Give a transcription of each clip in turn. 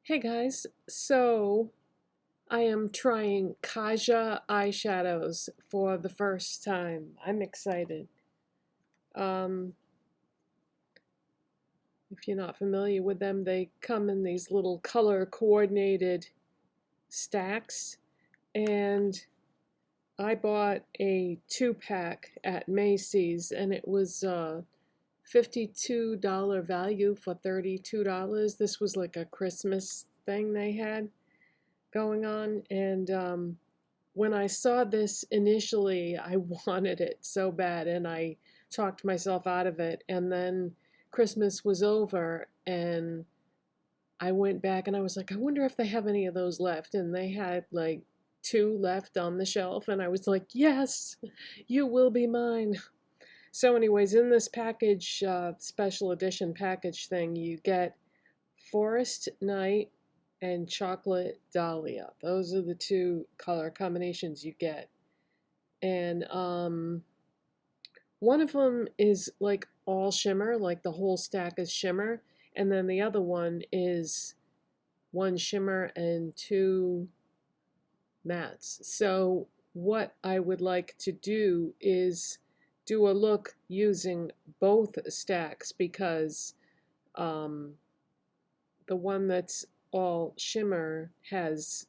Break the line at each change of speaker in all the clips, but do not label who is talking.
Hey guys, so I am trying Kaja eyeshadows for the first time. I'm excited. Um, if you're not familiar with them, they come in these little color coordinated stacks, and I bought a 2-pack at Macy's, and it was $52 value for $32. This was like a Christmas thing they had going on, and when I saw this initially, I wanted it so bad, and I talked myself out of it. And then Christmas was over, and I went back and I was like, I wonder if they have any of those left. And they had like 2 left on the shelf, and I was like, yes, you will be mine. So, anyways, in this package, special edition package thing, you get Forest Night and Chocolate Dahlia. Those are the 2 color combinations you get. And one of them is like all shimmer, like the whole stack is shimmer. And then the other one is 1 shimmer and 2 mattes. So what I would like to do is do a look using both stacks, because um, the one that's all shimmer has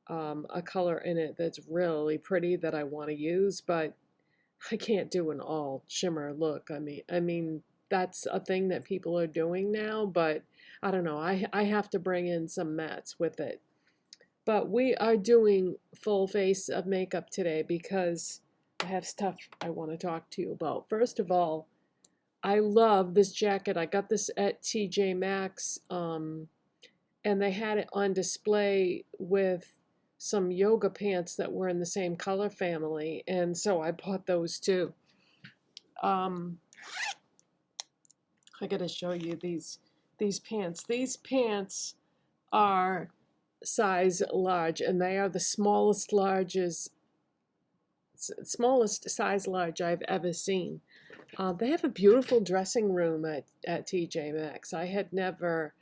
a color in it that's really pretty that I want to use, but I can't do an all shimmer look. I mean that's a thing that people are doing now, but I don't know. I have to bring in some mattes with it. But we are doing full face of makeup today because I have stuff I want to talk to you about. First of all, I love this jacket. I got this at TJ Maxx, and they had it on display with some yoga pants that were in the same color family, and so I bought those too. Um, I gotta show you these pants. These pants are size large, and they are the smallest size large I've ever seen. They have a beautiful dressing room at TJ Maxx. I had never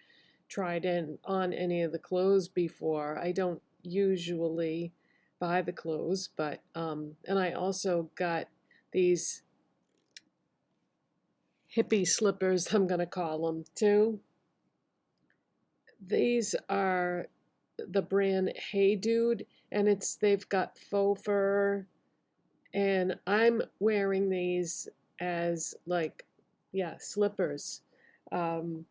tried on any of the clothes before. I don't usually buy the clothes, but and I also got these hippie slippers, I'm gonna call them too. These are the brand Hey Dude, and they've got faux fur, and I'm wearing these as like, yeah, slippers. Um,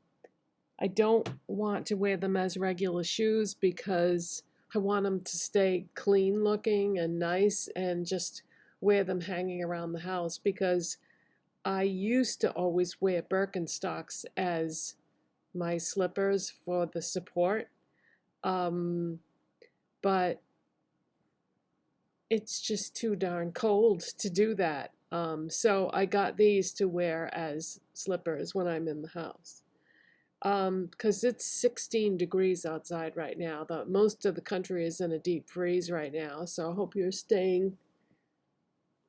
I don't want to wear them as regular shoes because I want them to stay clean looking and nice, and just wear them hanging around the house, because I used to always wear Birkenstocks as my slippers for the support. Um, but it's just too darn cold to do that. So I got these to wear as slippers when I'm in the house. Because it's 16 degrees outside right now. Most of the country is in a deep freeze right now, so I hope you're staying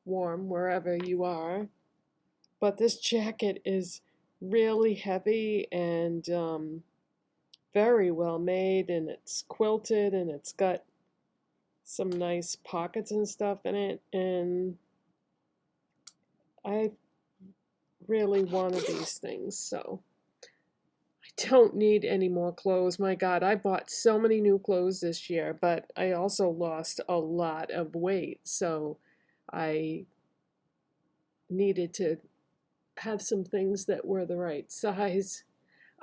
warm wherever you are. But this jacket is really heavy and very well made, and it's quilted, and it's got some nice pockets and stuff in it, and I really wanted these things, so I don't need any more clothes. My God, I bought so many new clothes this year, but I also lost a lot of weight, so I needed to have some things that were the right size.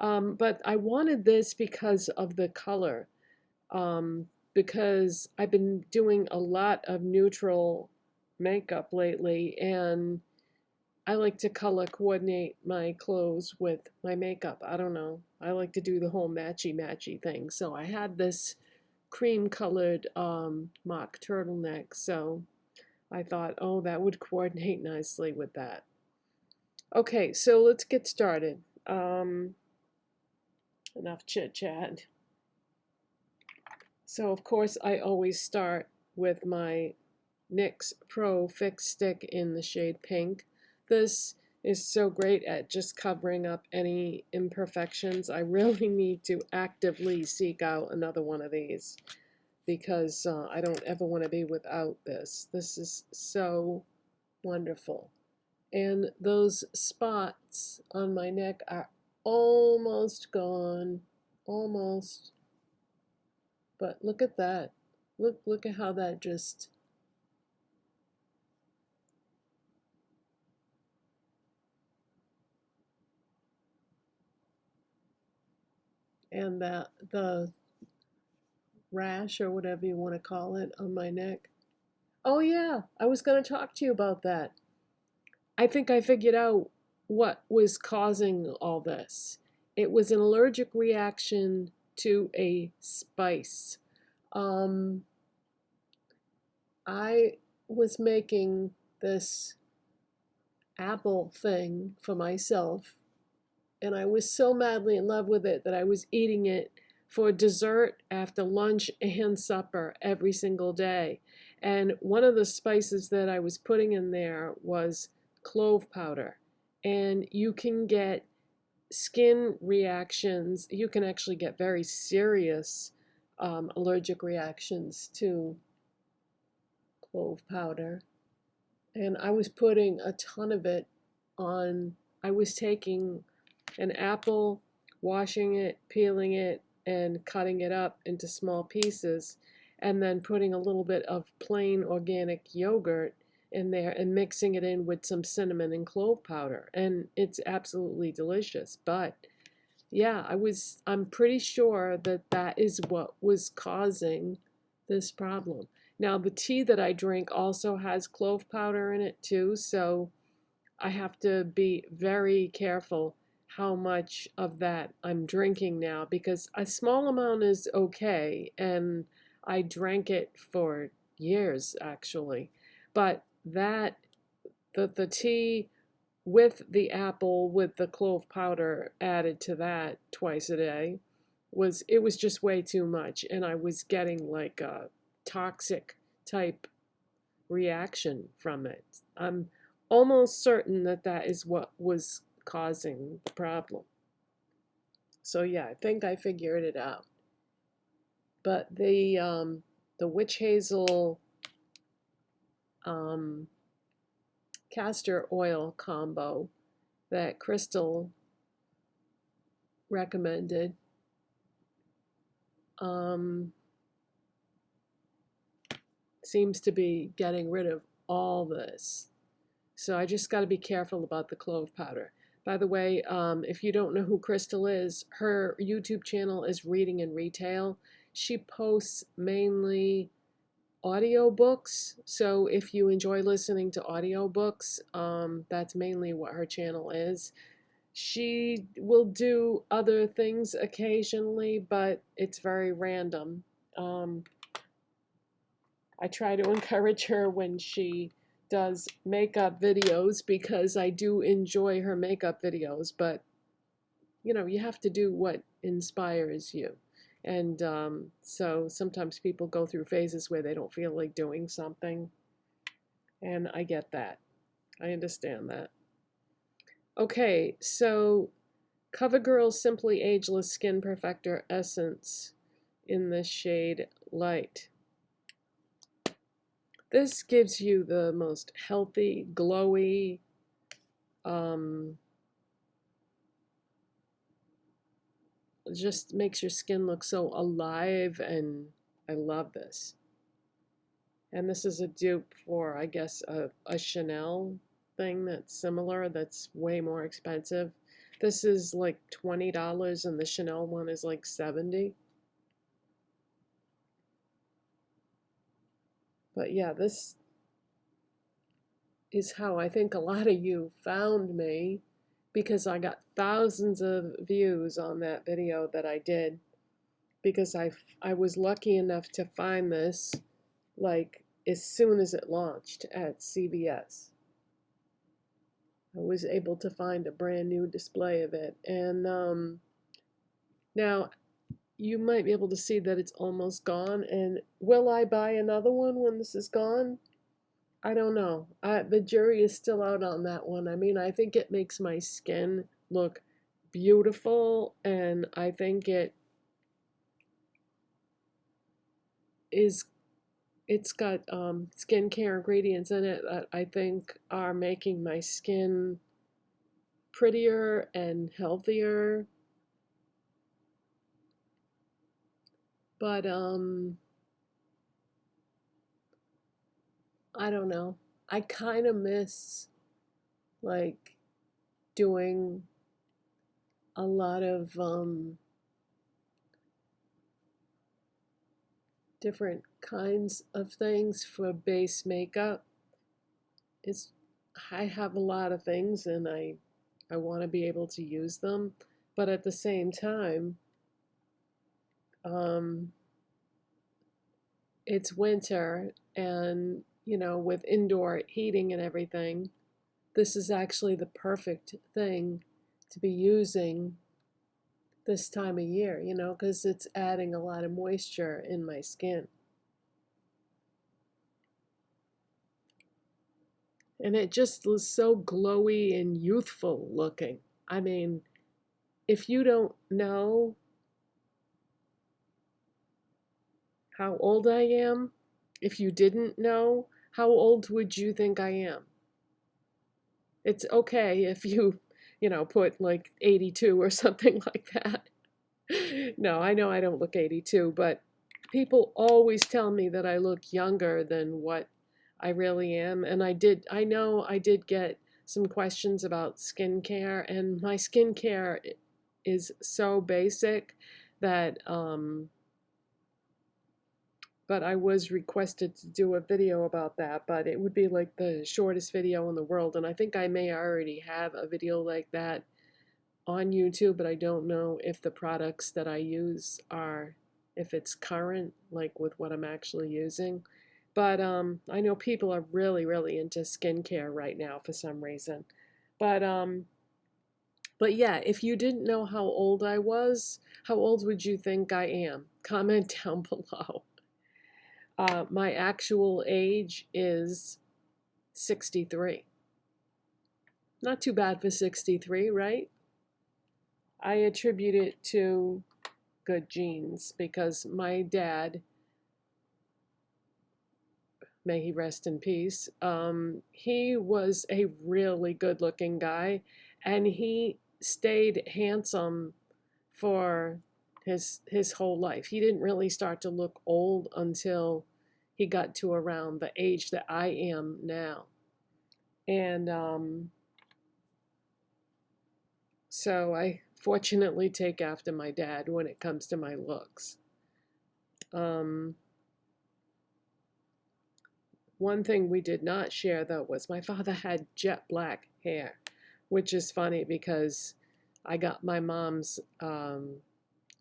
But I wanted this because of the color, because I've been doing a lot of neutral makeup lately, and I like to color coordinate my clothes with my makeup. I don't know. I like to do the whole matchy-matchy thing. So I had this cream-colored mock turtleneck, so I thought, oh, that would coordinate nicely with that. Okay, so let's get started. Enough chit-chat. So, of course, I always start with my NYX Pro Fix Stick in the shade Pink. This is so great at just covering up any imperfections. I really need to actively seek out another one of these because I don't ever want to be without this. This is so wonderful. And those spots on my neck are almost gone. Almost. But look at that. Look at how that just... And that the rash or whatever you want to call it on my neck. Oh yeah, I was going to talk to you about that. I think I figured out what was causing all this. It was an allergic reaction to a spice. I was making this apple thing for myself, and I was so madly in love with it that I was eating it for dessert after lunch and supper every single day. And one of the spices that I was putting in there was clove powder. And you can get skin reactions. You can actually get very serious allergic reactions to clove powder. And I was putting a ton of it on. I was taking an apple, washing it, peeling it, and cutting it up into small pieces, and then putting a little bit of plain organic yogurt in there and mixing it in with some cinnamon and clove powder. And it's absolutely delicious. But yeah, I'm pretty sure that that is what was causing this problem. Now, the tea that I drink also has clove powder in it too, so I have to be very careful how much of that I'm drinking now, because a small amount is okay, and I drank it for years actually. But the tea with the apple with the clove powder added to that twice a day it was just way too much, and I was getting like a toxic type reaction from it. I'm almost certain that that is what was causing the problem. So yeah, I think I figured it out. But the witch hazel castor oil combo that Crystal recommended seems to be getting rid of all this. So I just got to be careful about the clove powder. By the way, if you don't know who Crystal is, her YouTube channel is Reading and Retail. She posts mainly audiobooks. So if you enjoy listening to audiobooks, that's mainly what her channel is. She will do other things occasionally, but it's very random. I try to encourage her when she does makeup videos because I do enjoy her makeup videos, but you know, you have to do what inspires you. And so sometimes people go through phases where they don't feel like doing something, and I get that. I understand that. Okay, so CoverGirl Simply Ageless Skin Perfector Essence in the shade Light. This gives you the most healthy, glowy, just makes your skin look so alive, and I love this. And this is a dupe for, I guess, a Chanel thing that's similar, that's way more expensive. This is like $20 and the Chanel one is like $70. But yeah, this is how I think a lot of you found me, because I got thousands of views on that video that I did, because I was lucky enough to find this like as soon as it launched at CVS. I was able to find a brand new display of it. And now you might be able to see that it's almost gone. And will I buy another one when this is gone? I don't know. The jury is still out on that one. I mean, I think it makes my skin look beautiful, and I think is it's got skincare ingredients in it that I think are making my skin prettier and healthier. But I don't know. I kind of miss like doing a lot of different kinds of things for base makeup. It's I have a lot of things and I want to be able to use them, but at the same time, um, it's winter and with indoor heating and everything, this is actually the perfect thing to be using this time of year, because it's adding a lot of moisture in my skin. And it just was so glowy and youthful looking. I mean, if you don't know how old I am, if you didn't know, how old would you think I am? It's okay if you put like 82 or something like that. No, I know I don't look 82, but people always tell me that I look younger than what I really am. And I know I did get some questions about skincare, and my skincare is so basic that, but I was requested to do a video about that, but it would be like the shortest video in the world. And I think I may already have a video like that on YouTube, but I don't know if the products that I use are, if it's current, like with what I'm actually using. But I know people are really, really into skincare right now for some reason. But but yeah, if you didn't know how old I was, how old would you think I am? Comment down below. My actual age is 63. Not too bad for 63, right? I attribute it to good genes because my dad, may he rest in peace, he was a really good looking guy, and he stayed handsome for his whole life. He didn't really start to look old until he got to around the age that I am now. And so I fortunately take after my dad when it comes to my looks. One thing we did not share, though, was my father had jet black hair, which is funny because I got my mom's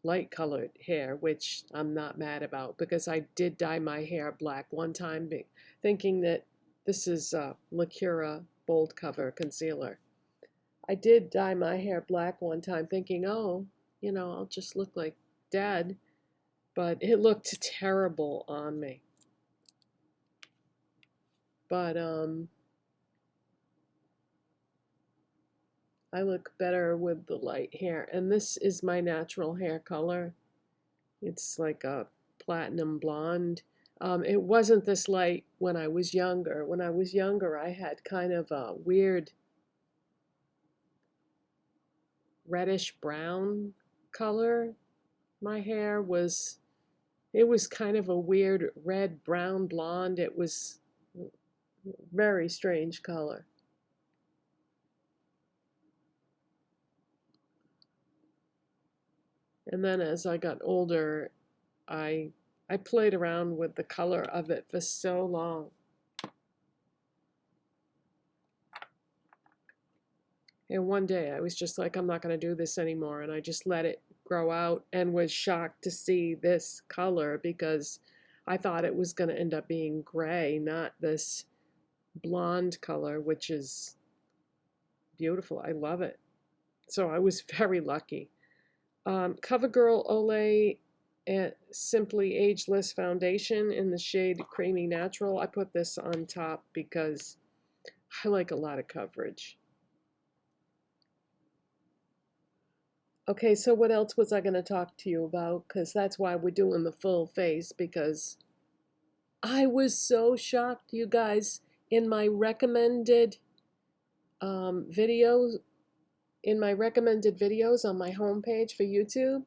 light colored hair, which I'm not mad about because I did dye my hair black one time thinking that this is Lacura Bold Cover Concealer. I did dye my hair black one time thinking, oh, I'll just look like Dad, but it looked terrible on me. But I look better with the light hair. And this is my natural hair color. It's like a platinum blonde. It wasn't this light when I was younger. When I was younger, I had kind of a weird reddish brown color. My hair was, it was kind of a weird red, brown, blonde. It was very strange color. And then as I got older, I I played around with the color of it for so long. And one day I was just like, I'm not going to do this anymore. And I just let it grow out and was shocked to see this color because I thought it was going to end up being gray, not this blonde color, which is beautiful. I love it. So I was very lucky. CoverGirl Olay Simply Ageless foundation in the shade Creamy Natural. I put this on top because I like a lot of coverage. Okay, so what else was I going to talk to you about? Because that's why we're doing the full face, because I was so shocked, you guys, in my recommended videos, on my homepage for YouTube.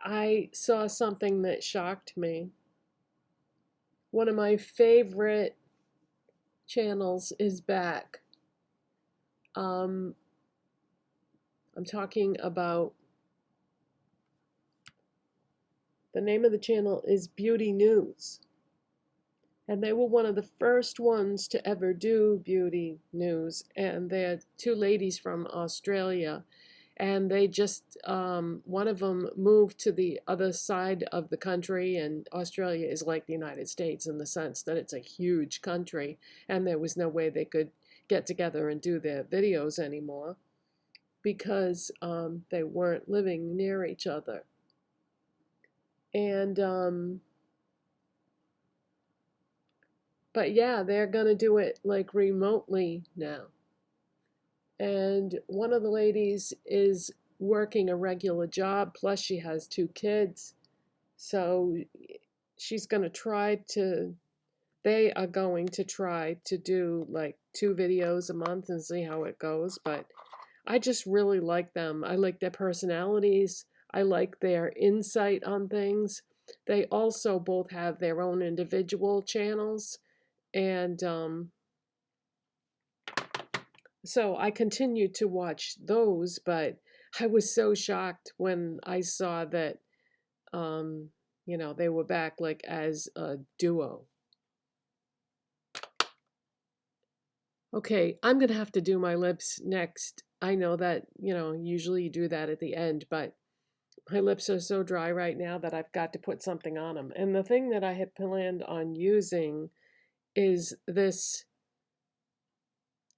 I saw something that shocked me. One of my favorite channels is back. I'm talking about, the name of the channel is Beauty News. And they were one of the first ones to ever do beauty news. And they're two ladies from Australia. And they just, one of them moved to the other side of the country. And Australia is like the United States in the sense that it's a huge country. And there was no way they could get together and do their videos anymore, because they weren't living near each other. And but yeah, they're gonna do it like remotely now. And one of the ladies is working a regular job, plus she has 2 kids. So she's gonna try to, they are going to try to do like 2 videos a month and see how it goes. But I just really like them. I like their personalities. I like their insight on things. They also both have their own individual channels. And so I continued to watch those, but I was so shocked when I saw that, they were back like as a duo. Okay, I'm gonna have to do my lips next. I know that, usually you do that at the end, but my lips are so dry right now that I've got to put something on them. And the thing that I had planned on using is this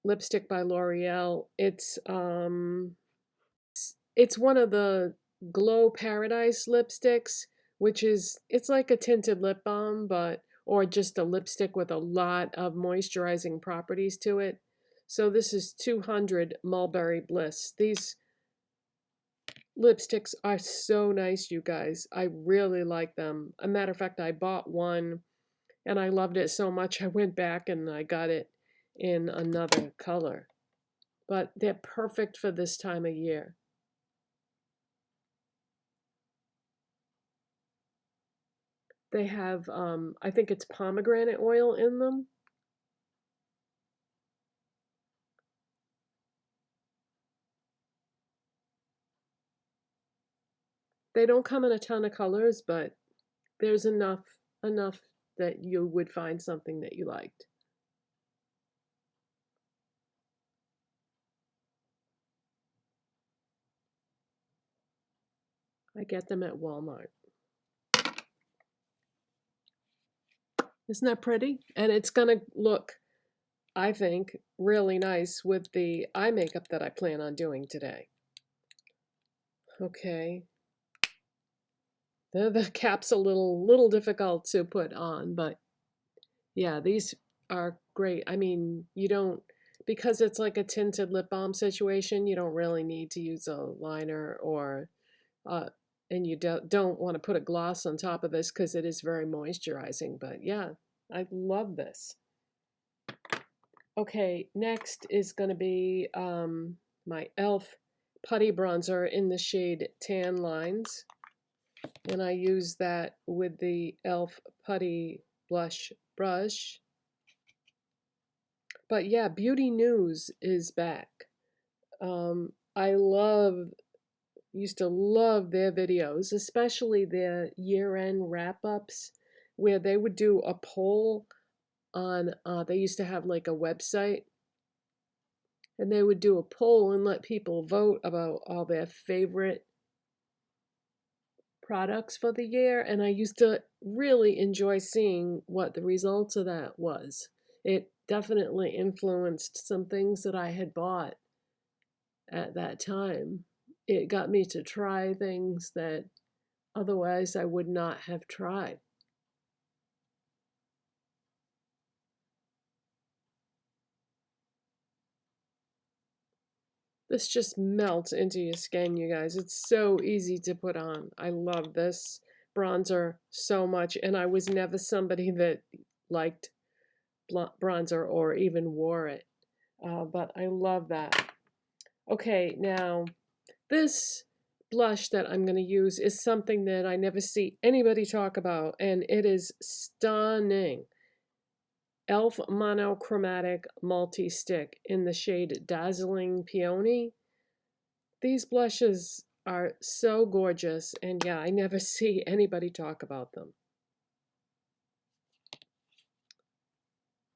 lipstick by L'Oreal. It's one of the Glow Paradise lipsticks, which is, it's like a tinted lip balm, or just a lipstick with a lot of moisturizing properties to it. So this is 200 Mulberry Bliss. These lipsticks are so nice, you guys. I really like them. A matter of fact, I bought one and I loved it so much I went back and I got it in another color. But they're perfect for this time of year. They have, I think it's pomegranate oil in them. They don't come in a ton of colors, but there's enough that you would find something that you liked. I get them at Walmart. Isn't that pretty? And it's gonna look, I think, really nice with the eye makeup that I plan on doing today. Okay. The cap's a little difficult to put on, but yeah, these are great. I mean, you don't, because it's like a tinted lip balm situation, you don't really need to use a liner, or and you don't want to put a gloss on top of this because it is very moisturizing. But yeah, I love this. Okay, next is going to be my e.l.f. Putty Bronzer in the shade Tan Lines. And I use that with the e.l.f. Putty Blush Brush. But yeah, Beauty News is back. I used to love their videos, especially their year-end wrap-ups, where they would do a poll on, they used to have like a website, and they would do a poll and let people vote about all their favorite products for the year. And I used to really enjoy seeing what the results of that was. It definitely influenced some things that I had bought at that time. It got me to try things that Otherwise, I would not have tried. This just melts into your skin, you guys. It's so easy to put on. I love this bronzer so much, and I was never somebody that liked bronzer or even wore it. But I love that. Okay, now this blush that I'm going to use is something that I never see anybody talk about, and it is stunning. e.l.f. Monochromatic Multi-Stick in the shade Dazzling Peony. These blushes are so gorgeous, and yeah, I never see anybody talk about them.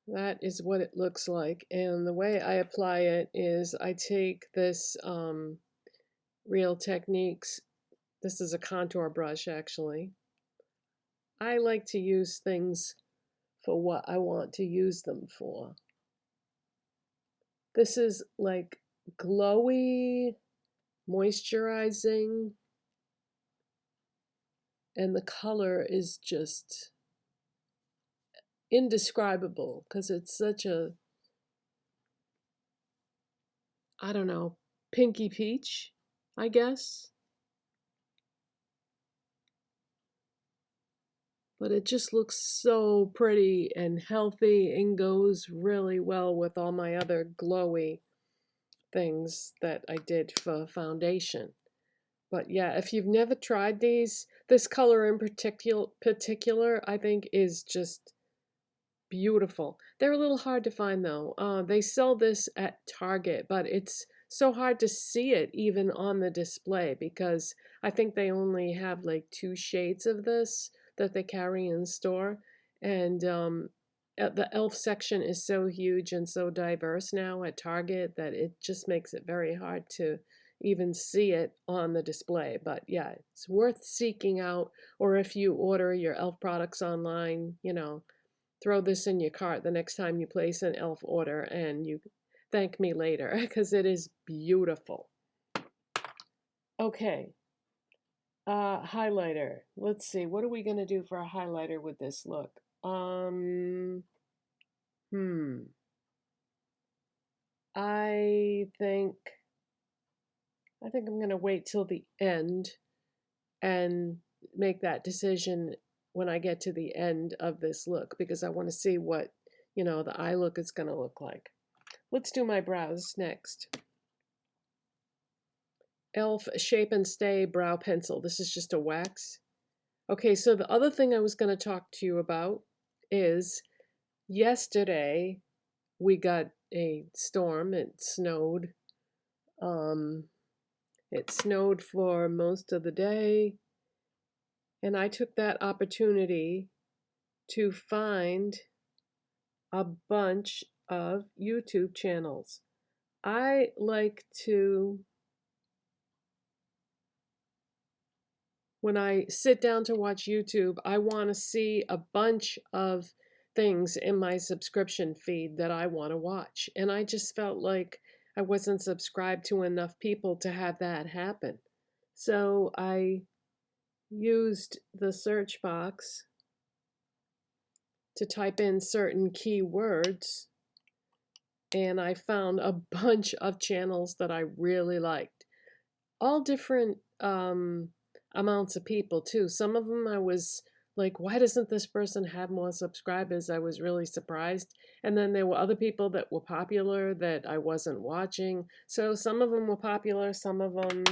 That is what it looks like, and the way I apply it is I take this Real Techniques, this is a contour brush actually. I like to use things for what I want to use them for. This is like glowy, moisturizing, and the color is just indescribable because it's such a, I don't know, pinky peach, I guess. But it just looks so pretty and healthy and goes really well with all my other glowy things that I did for foundation. But yeah, if you've never tried these, this color in particular, I think is just beautiful. They're a little hard to find though. They sell this at Target, but it's so hard to see it even on the display because I think they only have like 2 shades of this that they carry in store. And the e.l.f. section is so huge and so diverse now at Target that it just makes it very hard to even see it on the display. But yeah, it's worth seeking out. Or if you order your e.l.f. products online, you know, throw this in your cart the next time you place an e.l.f. order and you thank me later because it is beautiful. Okay, highlighter. Let's see, what are we going to do for a highlighter with this look? I think I'm going to wait till the end and make that decision when I get to the end of this look because I want to see what, you know, the eye look is going to look like. Let's do my brows next. e.l.f. Shape and Stay Brow Pencil. This is just a wax. Okay, so the other thing I was going to talk to you about is yesterday we got a storm. It snowed. It snowed for most of the day, and I took that opportunity to find a bunch of YouTube channels. I like to, when I sit down to watch YouTube, I want to see a bunch of things in my subscription feed that I want to watch. And I just felt like I wasn't subscribed to enough people to have that happen. So I used the search box to type in certain keywords, and I found a bunch of channels that I really liked. All different amounts of people too. Some of them I was like, why doesn't this person have more subscribers? I was really surprised. And then there were other people that were popular that I wasn't watching. So some of them were popular, some of them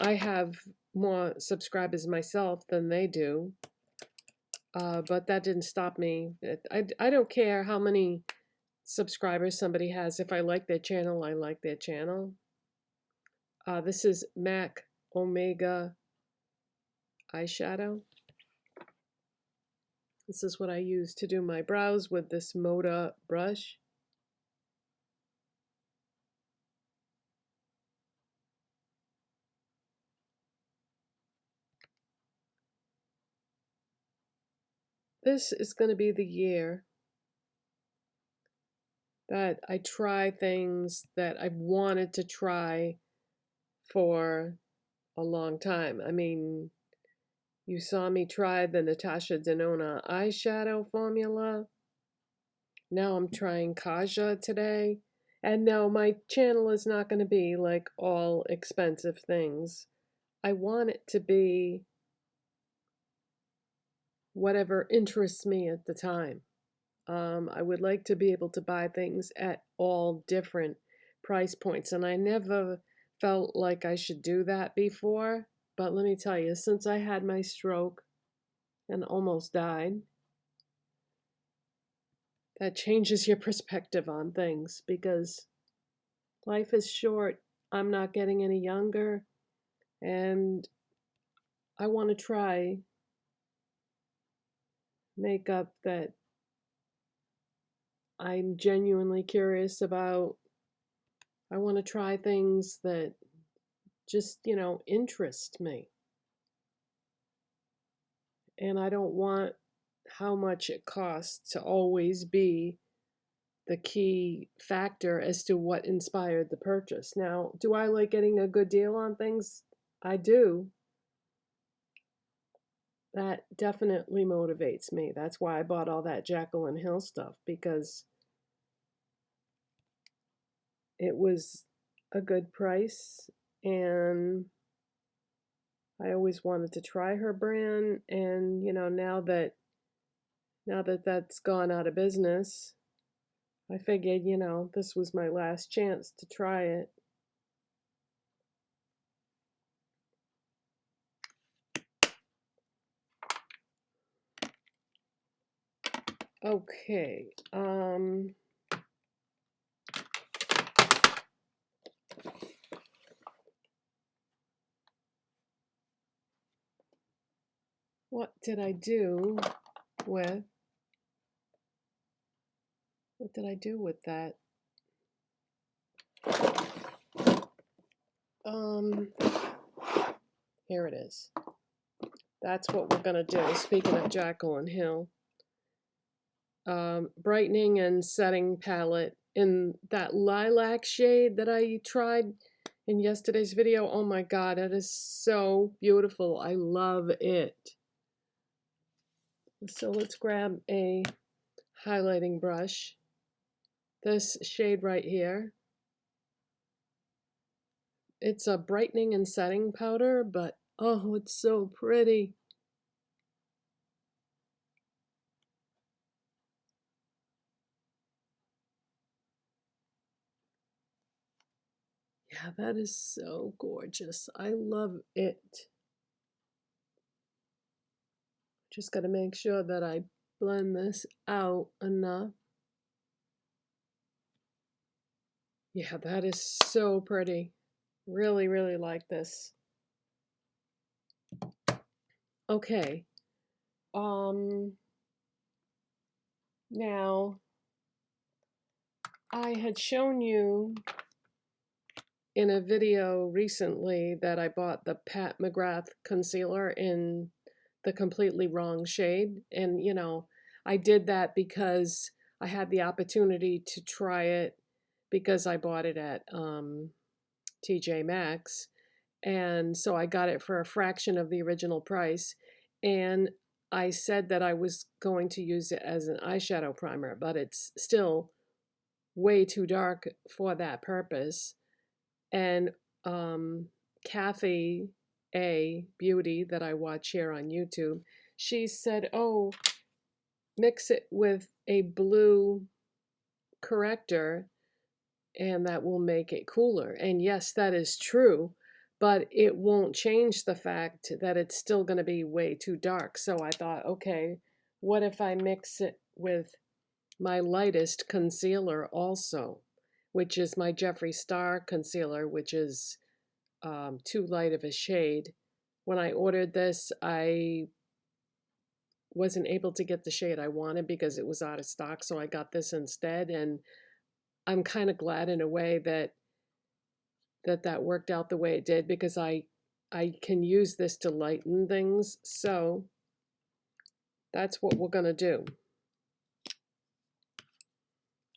I have more subscribers myself than they do. But that didn't stop me. I don't care how many subscribers somebody has. If I like their channel, I like their channel. This is MAC Omega eyeshadow. This is what I use to do my brows with this Moda brush. This is going to be the year that I try things that I've wanted to try for a long time. I mean, you saw me try the Natasha Denona eyeshadow formula. Now I'm trying Kaja today. And no, my channel is not going to be like all expensive things. I want it to be whatever interests me at the time. I would like to be able to buy things at all different price points, and I never felt like I should do that before. But let me tell you, since I had my stroke and almost died, that changes your perspective on things because life is short. I'm not getting any younger, and I want to try makeup that I'm genuinely curious about. I want to try things that just, interest me. And I don't want how much it costs to always be the key factor as to what inspired the purchase. Now, do I like getting a good deal on things? I do. That definitely motivates me. That's why I bought all that Jaclyn Hill stuff, because it was a good price and I always wanted to try her brand. And now that that's gone out of business, I figured, this was my last chance to try it. Okay. What did I do with that? Here it is. That's what we're gonna do. Speaking of Jaclyn Hill, brightening and setting palette in that lilac shade that I tried in yesterday's video. Oh my God, that is so beautiful. I love it. So let's grab a highlighting brush. This shade right here. It's a brightening and setting powder, but oh, it's so pretty. Yeah, that is so gorgeous. I love it. Just got to make sure that I blend this out enough. Yeah, that is so pretty. Really, really like this. Okay. Now I had shown you in a video recently that I bought the Pat McGrath concealer in the completely wrong shade. And, I did that because I had the opportunity to try it because I bought it at TJ Maxx. And so I got it for a fraction of the original price. And I said that I was going to use it as an eyeshadow primer, but it's still way too dark for that purpose. And Kathy A. Beauty, that I watch here on YouTube, she said, oh, mix it with a blue corrector and that will make it cooler. And yes, that is true, but it won't change the fact that it's still going to be way too dark. So I thought, okay, what if I mix it with my lightest concealer also, which is my Jeffree Star concealer, which is too light of a shade. When I ordered this, I wasn't able to get the shade I wanted because it was out of stock, so I got this instead. And I'm kind of glad in a way that worked out the way it did, because I can use this to lighten things. So that's what we're gonna do.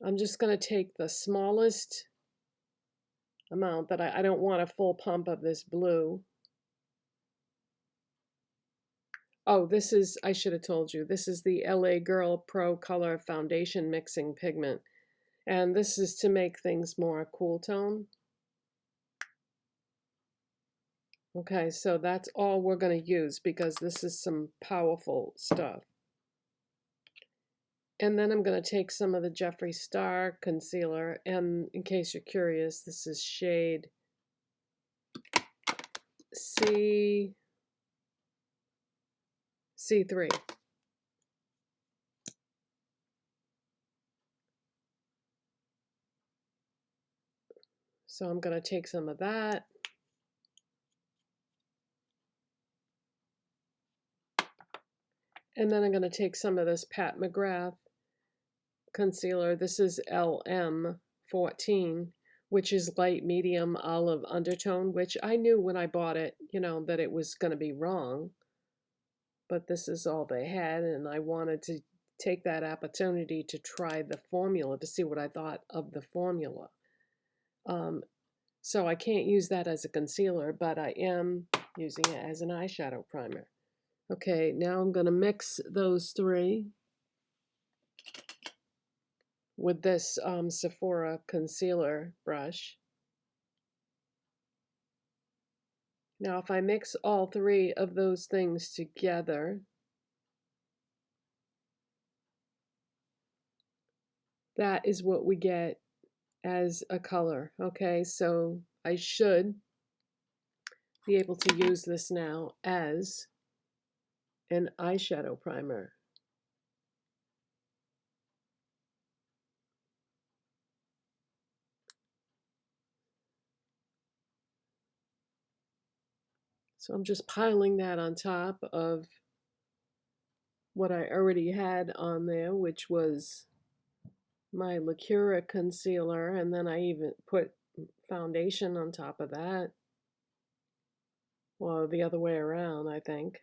I'm just gonna take the smallest amount that I don't want a full pump of this blue. Oh, this is, I should have told you, this is the LA Girl Pro Color Foundation Mixing Pigment. And this is to make things more cool tone. Okay, so that's all we're going to use because this is some powerful stuff. And then I'm going to take some of the Jeffree Star Concealer, and in case you're curious, this is shade C3. So I'm going to take some of that. And then I'm going to take some of this Pat McGrath concealer. This is LM14, which is light medium olive undertone, which I knew when I bought it, you know, that it was going to be wrong. But this is all they had, and I wanted to take that opportunity to try the formula to see what I thought of the formula. So I can't use that as a concealer, but I am using it as an eyeshadow primer. Okay, now I'm going to mix those three with this Sephora concealer brush. Now if I mix all three of those things together, that is what we get as a color. Okay, so I should be able to use this now as an eyeshadow primer. So I'm just piling that on top of what I already had on there, which was my Lacura concealer, and then I even put foundation on top of that. Well, the other way around, I think.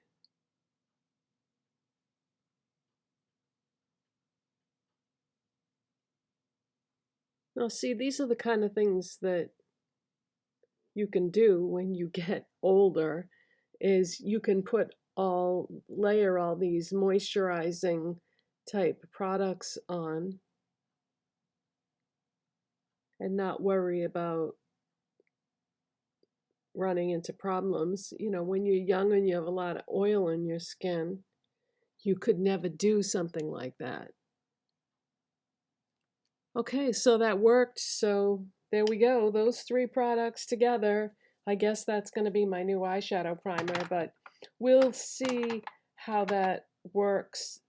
Now, see, these are the kind of things that you can do when you get older, is you can layer all these moisturizing type products on and not worry about running into problems. You know, when you're young and you have a lot of oil in your skin, you could never do something like that. Okay, so that worked. So there we go. Those three products together. I guess that's going to be my new eyeshadow primer, but we'll see how that works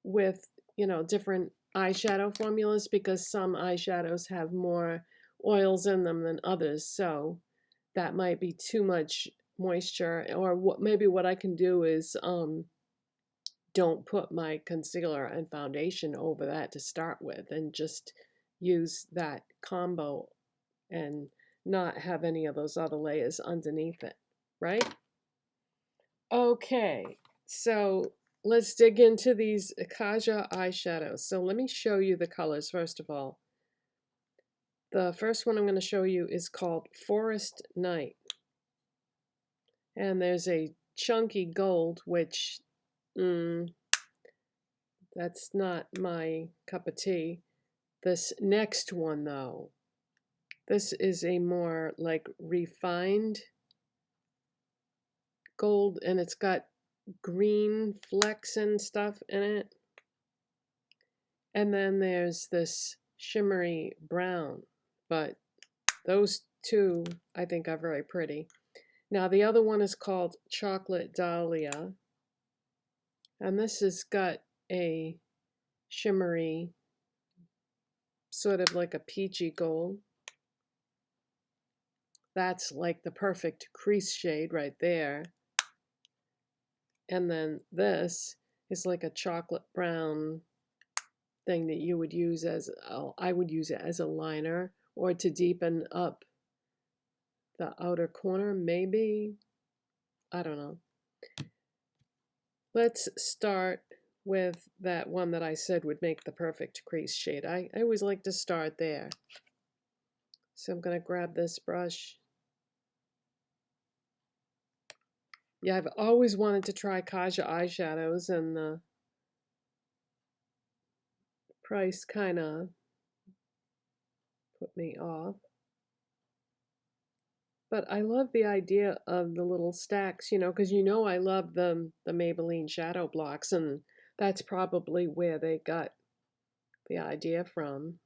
with, you know, different eyeshadow formulas, because some eyeshadows have more oils in them than others. So that might be too much moisture, or maybe what I can do is don't put my concealer and foundation over that to start with, and just use that combo and not have any of those other layers underneath it, right? Okay, so let's dig into these Kaja eyeshadows. So let me show you the colors first of all. The first one I'm going to show you is called Forest Night. And there's a chunky gold, which that's not my cup of tea. This next one, though, this is a more like refined gold, and it's got green flecks and stuff in it. And then there's this shimmery brown, but those two I think are very pretty. Now the other one is called Chocolate Dahlia, and this has got a shimmery, sort of like a peachy gold. That's like the perfect crease shade right there. And then this is like a chocolate brown thing that you would use as, I would use it as a liner or to deepen up the outer corner, maybe. I don't know. Let's start with that one that I said would make the perfect crease shade. I always like to start there. So I'm going to grab this brush Yeah, I've always wanted to try Kaja eyeshadows, and the price kind of put me off. But I love the idea of the little stacks, because I love the Maybelline shadow blocks, and that's probably where they got the idea from.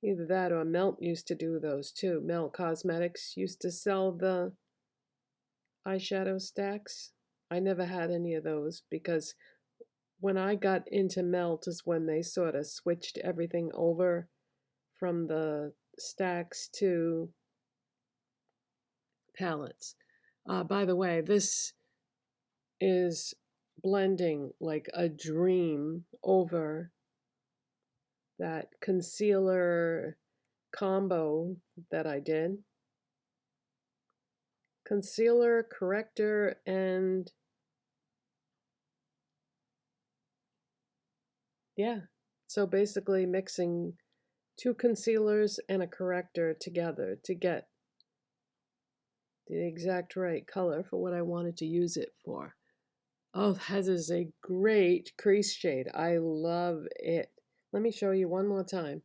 Either that or Melt used to do those too. Melt Cosmetics used to sell the eyeshadow stacks. I never had any of those because when I got into Melt is when they sort of switched everything over from the stacks to palettes. By the way, this is blending like a dream over that concealer combo that I did. Concealer, corrector, and yeah. So basically mixing 2 concealers and a corrector together to get the exact right color for what I wanted to use it for. Oh, that is a great crease shade. I love it. Let me show you one more time.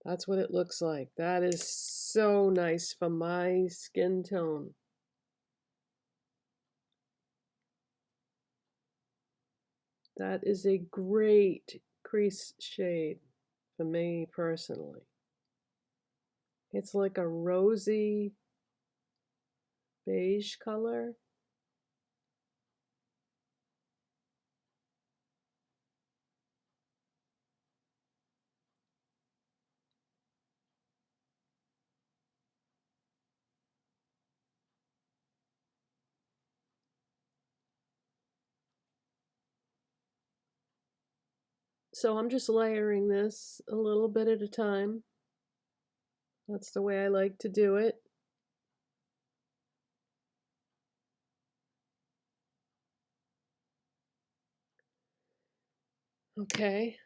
That's what it looks like. That is so nice for my skin tone. That is a great crease shade for me personally. It's like a rosy beige color. So I'm just layering this a little bit at a time. That's the way I like to do it. Okay.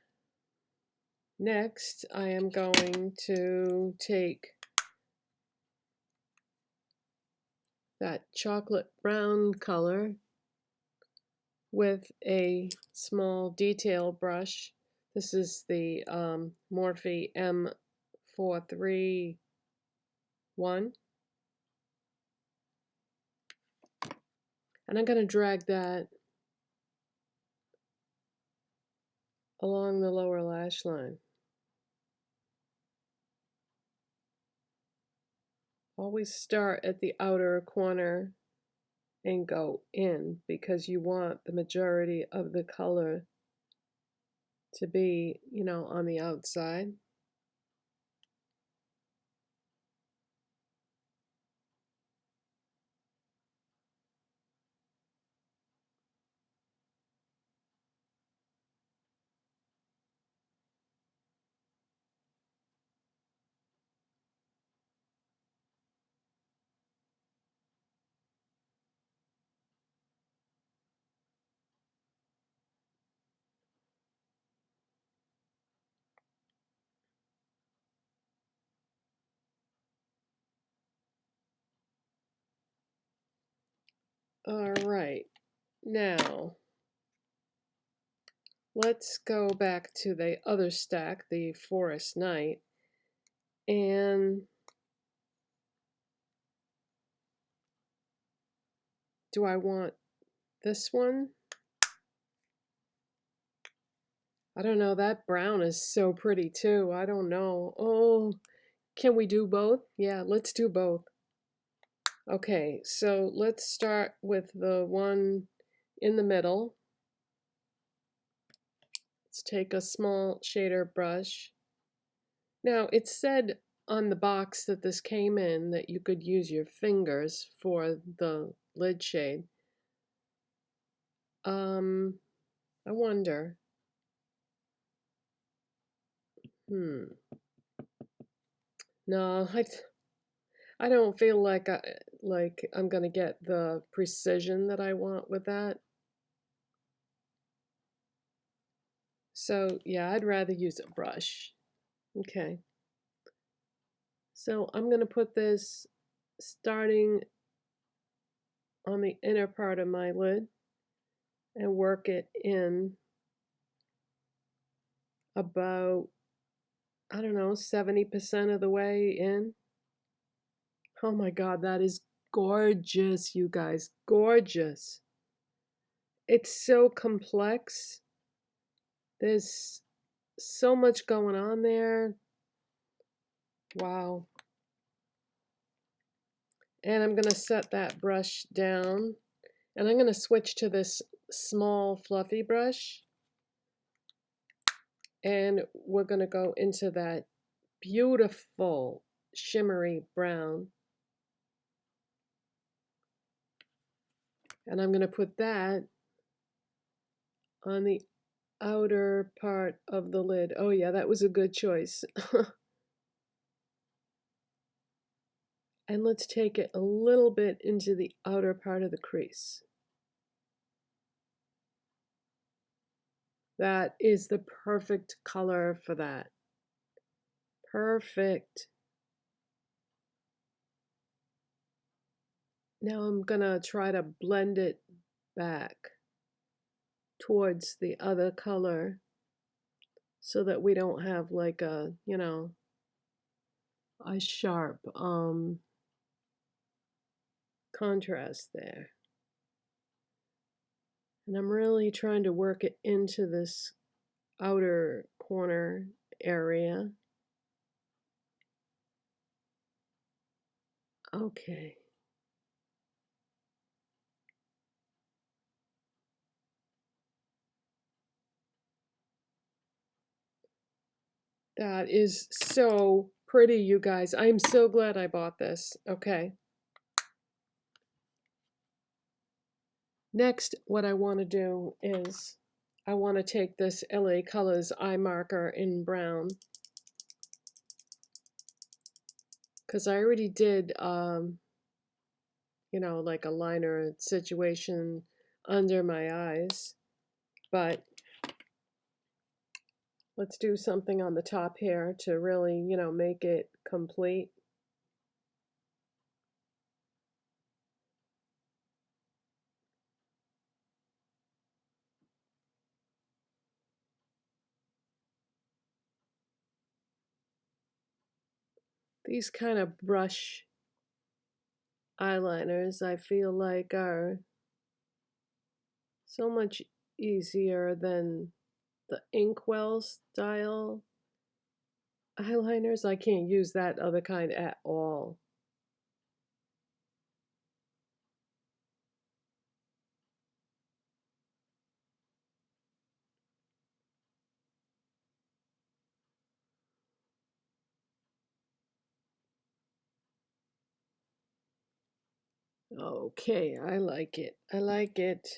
Next, I am going to take that chocolate brown color with a small detail brush. This is the Morphe M431. And I'm going to drag that along the lower lash line. Always start at the outer corner and go in because you want the majority of the color to be, on the outside. All right, now let's go back to the other stack, the Forest Night, and do I want this one? I don't know, that brown is so pretty too. I don't know. Oh, can we do both? Yeah, let's do both. Okay, so let's start with the one in the middle. Let's take a small shader brush. Now, it said on the box that this came in that you could use your fingers for the lid shade. I wonder. No, I don't feel like I'm gonna get the precision that I want with that. So yeah, I'd rather use a brush. Okay. So I'm gonna put this starting on the inner part of my lid and work it in about, I don't know, 70% of the way in. Oh my God, that is gorgeous, you guys, gorgeous. It's so complex. There's so much going on there. Wow. And I'm gonna set that brush down, and I'm gonna switch to this small fluffy brush, and we're gonna go into that beautiful shimmery brown. And I'm gonna put that on the outer part of the lid. Oh yeah, that was a good choice. And let's take it a little bit into the outer part of the crease. That is the perfect color for that. Perfect. Now I'm gonna try to blend it back towards the other color so that we don't have like a, you know, a sharp contrast there. And I'm really trying to work it into this outer corner area. Okay. That is so pretty, you guys. I'm so glad I bought this. Okay. Next, what I want to do is I want to take this LA Colors eye marker in brown, because I already did, you know, like a liner situation under my eyes, but let's do something on the top here to really, you know, make it complete. These kind of brush eyeliners, I feel like, are so much easier than the inkwell style eyeliners. I can't use that other kind at all. Okay, I like it. I like it.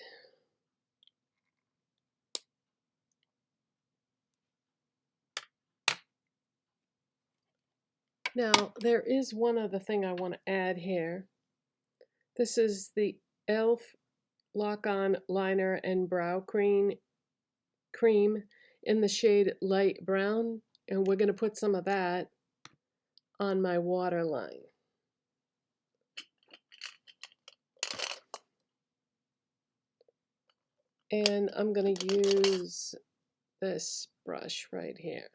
Now, there is one other thing I want to add here. This is the e.l.f. Lock-On Liner and Brow Cream in the shade Light Brown, and we're going to put some of that on my waterline. And I'm going to use this brush right here.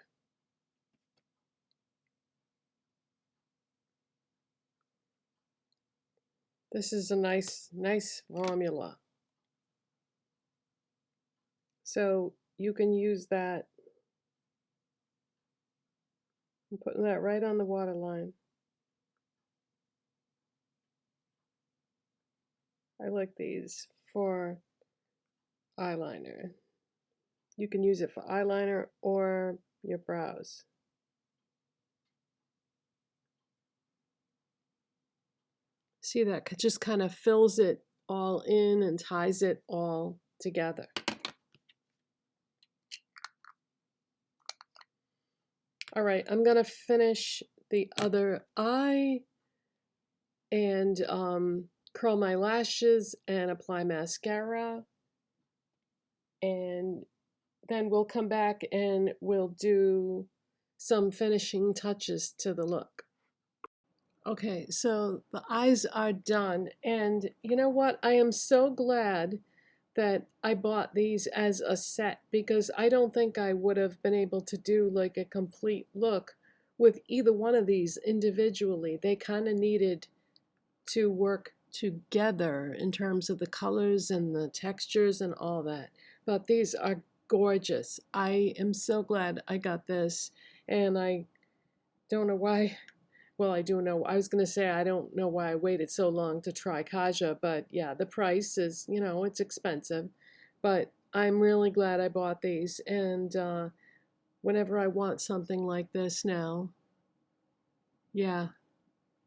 This is a nice formula. So you can use that. I'm putting that right on the waterline. I like these for eyeliner. You can use it for eyeliner or your brows. See, that just kind of fills it all in and ties it all together. All right, I'm gonna finish the other eye and curl my lashes and apply mascara, and then we'll come back and we'll do some finishing touches to the look. Okay, so the eyes are done, and you know what? I am so glad that I bought these as a set because I don't think I would have been able to do like a complete look with either one of these individually. They kind of needed to work together in terms of the colors and the textures and all that. But these are gorgeous. I am so glad I got this, and I don't know why. Well, I do know. I was going to say I don't know why I waited so long to try Kaja, but yeah, the price is, it's expensive. But I'm really glad I bought these. And whenever I want something like this now, yeah,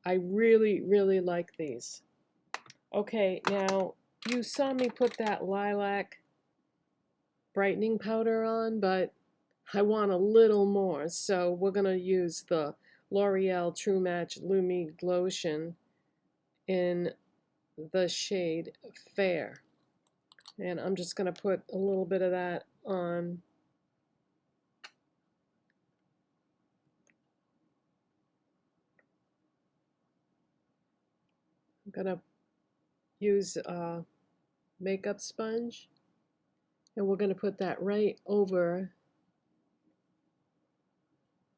I really, really like these. Okay, now you saw me put that lilac brightening powder on, but I want a little more, so we're going to use the L'Oreal True Match Lumi Glotion in the shade Fair. And I'm just going to put a little bit of that on. I'm going to use a makeup sponge, and we're going to put that right over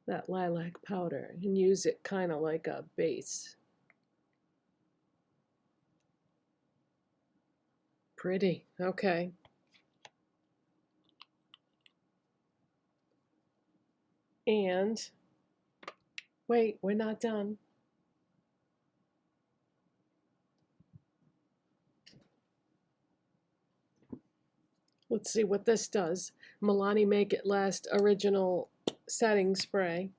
that lilac powder and use it kind of like a base. Pretty. Okay. And wait, we're not done. Let's see what this does. Milani Make It Last Original Setting Spray.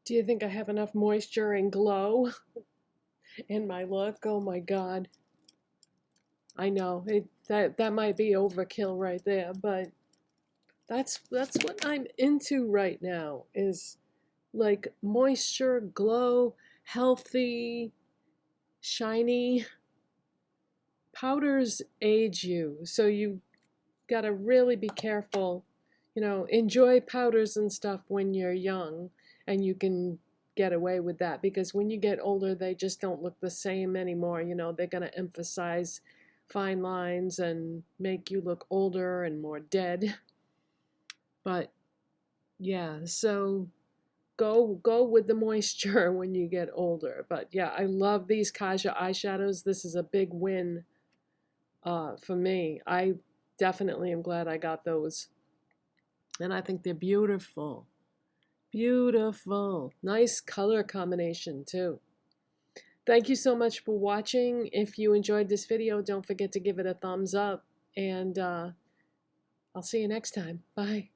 Do you think I have enough moisture and glow in my look? Oh my God. I know that might be overkill right there, but that's what I'm into right now is like moisture, glow, healthy, shiny. Powders age you, so you gotta really be careful. Enjoy powders and stuff when you're young, and you can get away with that because when you get older, they just don't look the same anymore. They're gonna emphasize fine lines and make you look older and more dead. But yeah, so go with the moisture when you get older. But yeah, I love these Kaja eyeshadows. This is a big win for me. I definitely am glad I got those. And I think they're beautiful. Beautiful. Nice color combination too. Thank you so much for watching. If you enjoyed this video, don't forget to give it a thumbs up. And I'll see you next time. Bye.